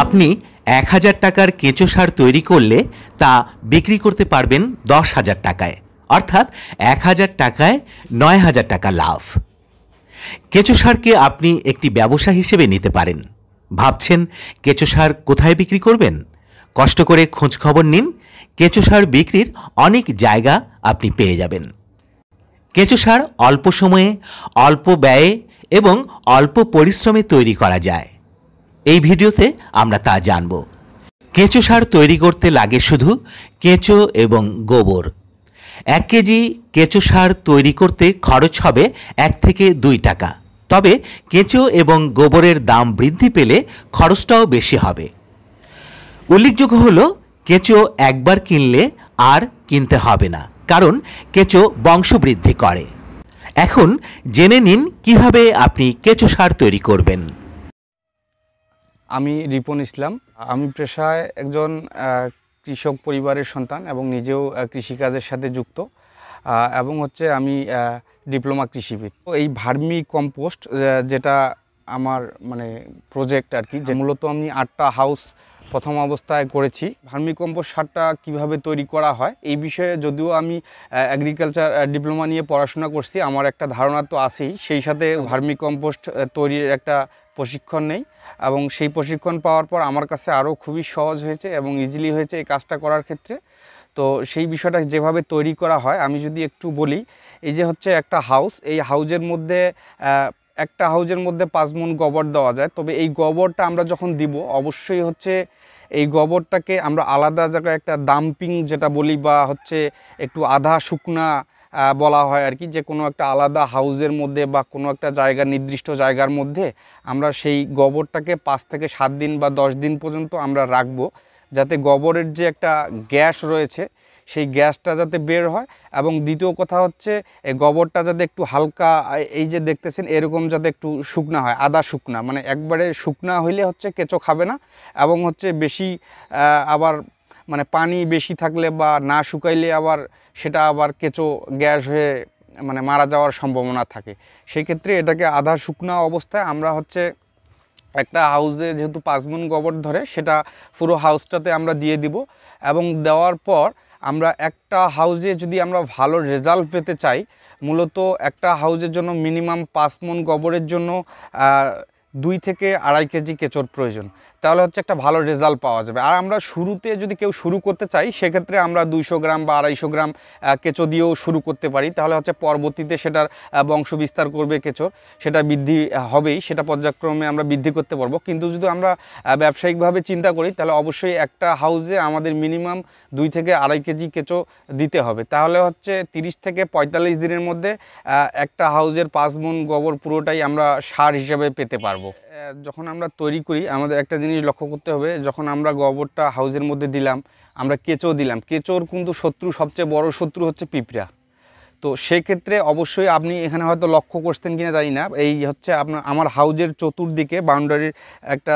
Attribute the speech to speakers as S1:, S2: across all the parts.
S1: আপনি ১,০০০ টাকার কেঁচো সার তৈরি করলে তা বিক্রি করতে পারবেন ১০,০০০ টাকায়, অর্থাৎ ১,০০০ টাকায় ৯,০০০ টাকা লাভ। কেঁচো সারকে আপনি একটি ব্যবসা হিসেবে নিতে পারেন। ভাবছেন কেঁচো সার কোথায় বিক্রি করবেন? কষ্ট করে খোঁজ খবর নিন, কেঁচো সার বিক্রির অনেক জায়গা আপনি পেয়ে যাবেন। কেঁচো সার অল্প সময়ে, অল্প ব্যয়ে এবং অল্প পরিশ্রমে তৈরি করা যায়। এই ভিডিওতে আমরা তা জানব। কেঁচো সার তৈরি করতে লাগে শুধু কেঁচো এবং গোবর। ১ কেজি কেঁচো সার তৈরি করতে খরচ হবে ১ থেকে ২ টাকা। তবে কেঁচো এবং গোবরের দাম বৃদ্ধি পেলে খরচটাও বেশি হবে। উল্লেখযোগ্য হলো, কেঁচো একবার কিনলে আর কিনতে হবে না, কারণ কেঁচো বংশবৃদ্ধি করে। এখন জেনে নিন কিভাবে আপনি কেঁচো সার তৈরি করবেন।
S2: আমি রিপন ইসলাম। আমি পেশায় একজন কৃষক পরিবারের সন্তান এবং নিজেও কৃষিকাজের সাথে যুক্ত, এবং আমি ডিপ্লোমা কৃষিবিদ। এই ভার্মি কম্পোস্ট যেটা আমার প্রজেক্ট আর কি, যে মূলত আমি 8টা হাউস প্রথম অবস্থায় করেছি। ভার্মি কম্পোস্ট সারটা কীভাবে তৈরি করা হয় এই বিষয়ে যদিও আমি এগ্রিকালচার ডিপ্লোমা নিয়ে পড়াশোনা করছি, আমার একটা ধারণা তো আছেই। সেই সাথে ভার্মি কম্পোস্ট তৈরির একটা প্রশিক্ষণ নেই, এবং সেই প্রশিক্ষণ পাওয়ার পর আমার কাছে আরও খুবই সহজ হয়েছে এবং ইজিলি হয়েছে এই কাজটা করার ক্ষেত্রে। তো সেই বিষয়টা যেভাবে তৈরি করা হয় আমি যদি একটু বলি, এই যে একটা হাউস, এই হাউজের মধ্যে একটা হাউজের মধ্যে 5 মণ গোবর দেওয়া যায়। তবে এই গোবরটা আমরা যখন দিব, অবশ্যই এই গোবরটাকে আমরা আলাদা জায়গায় একটা ডাম্পিং যেটা বলি, বা একটু আধা শুকনা বলা হয় আর কি, যে কোনো একটা আলাদা হাউজের মধ্যে বা কোনো একটা জায়গা, নির্দিষ্ট জায়গার মধ্যে আমরা সেই গোবরটাকে 5 থেকে 7 দিন বা 10 দিন পর্যন্ত আমরা রাখবো, যাতে গোবরের যে একটা গ্যাস রয়েছে সেই গ্যাসটা যাতে বের হয়। এবং দ্বিতীয় কথা এই গোবরটা যাতে একটু হালকা, এই যে দেখতেছেন এরকম যাতে একটু শুকনা হয়, আদা শুকনা, একবারে শুকনা হইলে কেঁচো খাবে না, এবং বেশি আবার পানি বেশি থাকলে বা না শুকাইলে আবার সেটা আবার কেঁচো গ্যাস হয়ে মারা যাওয়ার সম্ভাবনা থাকে। সেই ক্ষেত্রে এটাকে আধা শুকনা অবস্থায় আমরা একটা হাউসে যেহেতু 5 মণ গোবর ধরে, সেটা পুরো হাউসটাতে আমরা দিয়ে দিব। এবং দেওয়ার পর আমরা একটা হাউসে যদি আমরা ভালো রেজাল্ট পেতে চাই, মূলত একটা হাউসের জন্য মিনিমাম 5 মণ গোবরের জন্য 2 থেকে 2.5 কেজি কেঁচোর প্রয়োজন। তাহলে একটা ভালো রেজাল্ট পাওয়া যাবে। আর আমরা শুরুতে যদি কেউ শুরু করতে চাই, সেক্ষেত্রে আমরা 200 গ্রাম বা 250 গ্রাম কেঁচো দিয়েও শুরু করতে পারি। তাহলে পরবর্তীতে সেটার বংশ বিস্তার করবে কেঁচোর, সেটা বৃদ্ধি হবেই, সেটা পর্যায়ক্রমে আমরা বৃদ্ধি করতে পারবো। কিন্তু যদি আমরা ব্যবসায়িকভাবে চিন্তা করি, তাহলে অবশ্যই একটা হাউসে আমাদের মিনিমাম 2 থেকে 2.5 কেজি কেঁচো দিতে হবে। তাহলে 30 থেকে 45 দিনের মধ্যে একটা হাউসের 5 মণ গোবর পুরোটাই আমরা সার হিসেবে পেতে পারবো। যখন আমরা তৈরি করি, আমাদের একটা জিনিস লক্ষ্য করতে হবে, যখন আমরা গোবরটা হাউসের মধ্যে দিলাম, আমরা কেঁচো দিলাম, কেঁচোর কিন্তু সবচেয়ে বড় শত্রু পিঁপড়া। তো সেক্ষেত্রে অবশ্যই আপনি এখানে হয়তো লক্ষ্য করছেন কিনা জানি না, এই আমার হাউজের চতুর্দিকে বাউন্ডারির একটা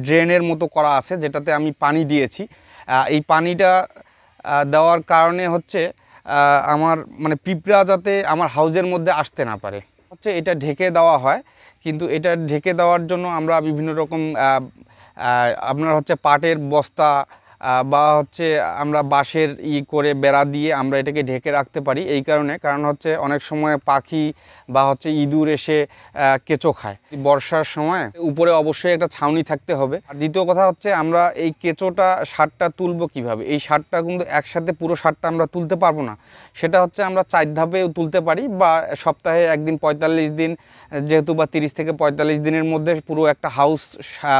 S2: ড্রেনের মতো করা আছে, যেটাতে আমি পানি দিয়েছি। এই পানিটা দেওয়ার কারণে আমার পিঁপড়া যাতে আমার হাউজের মধ্যে আসতে না পারে, এটা ঢেকে দেওয়া হয়। কিন্তু এটা ঢেকে দেওয়ার জন্য আমরা বিভিন্ন রকম আপনার পাটের বস্তা বা আমরা বাঁশের করে বেড়া দিয়ে আমরা এটাকে ঢেকে রাখতে পারি। এই কারণ অনেক সময় পাখি বা ইঁদুর এসে কেঁচো খায়। বর্ষার সময় উপরে অবশ্যই একটা ছাউনি থাকতে হবে। আর দ্বিতীয় কথা আমরা এই কেঁচোটা সারটা তুলব কিভাবে। এই সারটা কিন্তু একসাথে পুরো সারটা আমরা তুলতে পারবো না, সেটা আমরা 4 ধাপে তুলতে পারি, বা সপ্তাহে একদিন 45 দিন যেহেতু, বা 30 থেকে 45 দিনের মধ্যে পুরো একটা হাউস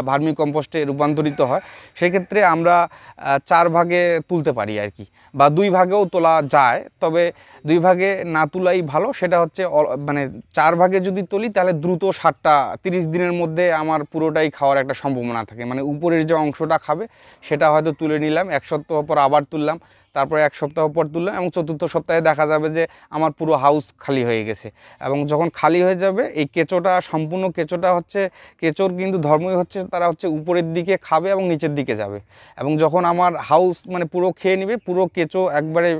S2: ভার্মি কম্পোস্টে রূপান্তরিত হয়। সেক্ষেত্রে আমরা 4 ভাগে তুলতে পারি আর কি, বা 2 ভাগেও তোলা যায়। তবে 2 ভাগে না তোলাই ভালো। সেটা 4 ভাগে যদি তুলি, তাহলে দ্রুত সারটা 30 দিনের মধ্যে আমার পুরোটাই খাওয়ার একটা সম্ভাবনা থাকে। উপরের যে অংশটা খাবে সেটা হয়তো তুলে নিলাম, 1 সপ্তাহ পর আবার তুললাম, তারপরে 1 সপ্তাহ পর তুললাম, এবং 4র্থ সপ্তাহে দেখা যাবে যে আমার পুরো হাউস খালি হয়ে গেছে। এবং যখন খালি হয়ে যাবে, এই কেঁচোটা সম্পূর্ণ কেঁচোটা কেঁচোর কিন্তু ধর্মই তারা উপরের দিকে খাবে এবং নিচের দিকে যাবে। এবং যখন আমার হাউস পুরো খেয়ে নেবে, পুরো কেঁচো একবারে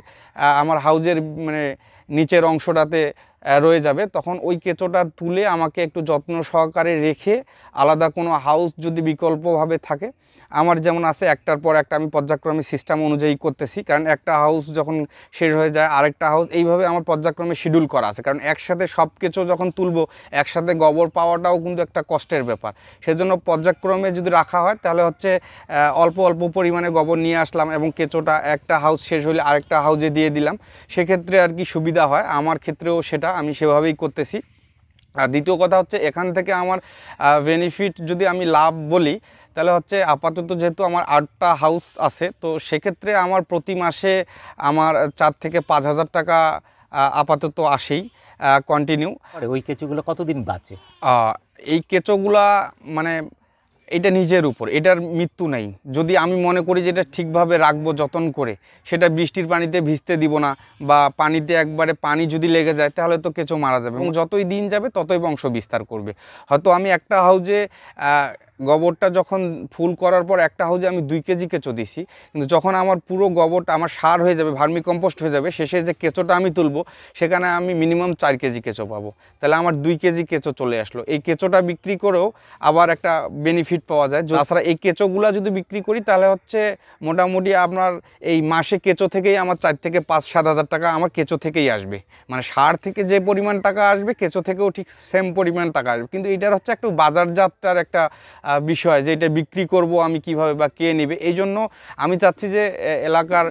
S2: আমার হাউজের নিচের অংশটাতে রয়ে যাবে, তখন ওই কেঁচোটা তুলে আমাকে একটু যত্ন সহকারে রেখে আলাদা কোনো হাউস যদি বিকল্পভাবে থাকে, আমার যেমন আছে একটার পর একটা আমি পর্যায়ক্রমে সিস্টেম অনুযায়ী করতেছি, কারণ একটা হাউস যখন শেষ হয়ে যায় আরেকটা হাউস, এইভাবে আমার পর্যায়ক্রমে শিডিউল করা আছে। কারণ একসাথে সব কেঁচো যখন তুলবো, একসাথে গোবর পাওয়াটাও কিন্তু একটা কষ্টের ব্যাপার। সেজন্য পর্যায়ক্রমে যদি রাখা হয় তাহলে হচ্ছে অল্প অল্প পরিমাণে গোবর নিয়ে আসলাম এবং কেঁচোটা একটা হাউস শেষ হলে আরেকটা হাউসে দিয়ে দিলাম, সেক্ষেত্রে আর কি সুবিধা হয়। আমার ক্ষেত্রেও সেটা আমি সেভাবেই করতেছি। আর দ্বিতীয় কথা হচ্ছে, এখান থেকে আমার বেনিফিট যদি আমি লাভ বলি, তাহলে হচ্ছে আপাতত যেহেতু আমার 8টা হাউস আছে, তো সেক্ষেত্রে আমার প্রতি মাসে আমার 4 থেকে 5,000 টাকা আপাতত আসেই কন্টিনিউ।
S1: ওই কেঁচোগুলো কতদিন বাঁচে?
S2: এই কেঁচোগুলা মানে এটা নিজের উপর, এটার মৃত্যু নেই। যদি আমি মনে করি যে এটা ঠিকভাবে রাখবো যত্ন করে, সেটা বৃষ্টির পানিতে ভিজতে দিব না, বা পানিতে একবারে পানি যদি লেগে যায় তাহলে তো কেঁচো মারা যাবে, এবং যতই দিন যাবে ততই বংশ বিস্তার করবে। হয়তো আমি একটা হাউজে গোবরটা যখন ফুল করার পর একটা হাউজে আমি 2 কেজি কেঁচো দিছি, কিন্তু যখন আমার পুরো গোবরটা আমার সার হয়ে যাবে, ভার্মি কম্পোস্ট হয়ে যাবে, শেষে যে কেঁচোটা আমি তুলবো সেখানে আমি মিনিমাম 4 কেজি কেঁচো পাবো। তাহলে আমার 2 কেজি কেঁচো চলে আসলো। এই কেঁচোটা বিক্রি করেও আবার একটা বেনিফিট পাওয়া যায়। তাছাড়া এই কেঁচোগুলা যদি বিক্রি করি তাহলে হচ্ছে মোটামুটি আপনার এই মাসে কেঁচো থেকেই আমার 4 থেকে 5-7 হাজার টাকা আমার কেঁচো থেকেই আসবে। মানে সার থেকে যে পরিমাণ টাকা আসবে, কেঁচো থেকেও ঠিক সেম পরিমাণ টাকা আসবে। কিন্তু এটার হচ্ছে একটু বাজারজাতটার একটা বিষয়, যে এটা বিক্রি করব আমি কিভাবে বা কে নেবে। এই জন্য আমি চাচ্ছি যে এলাকার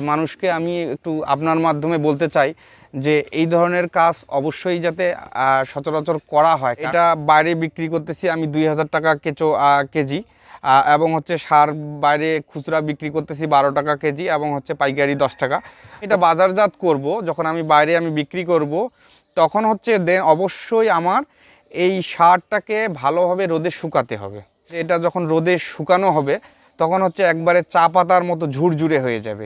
S2: মানুষকে আমি একটু আপনার মাধ্যমে বলতে চাই যে এই ধরনের কাজ অবশ্যই যাতে সচরাচর করা হয়। এটা বাইরে বিক্রি করতেছি আমি 2,000 টাকা কেঁচো কেজি, এবং হচ্ছে সার বাইরে খুচরা বিক্রি করতেছি 12 টাকা কেজি, এবং হচ্ছে পাইকারি 10 টাকা। এটা বাজারজাত করব, যখন আমি বাইরে বিক্রি করব, তখন হচ্ছে দেন অবশ্যই আমার এই সারটাকে ভালোভাবে রোদে শুকাতে হবে। এটা যখন রোদে শুকানো হবে তখন হচ্ছে একবারে চা পাতার মতো ঝুরঝুরে হয়ে যাবে।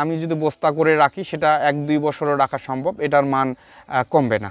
S2: আমি যদি বস্তা করে রাখি সেটা 1-2 বছরও রাখা সম্ভব, এটার মান কমবে না।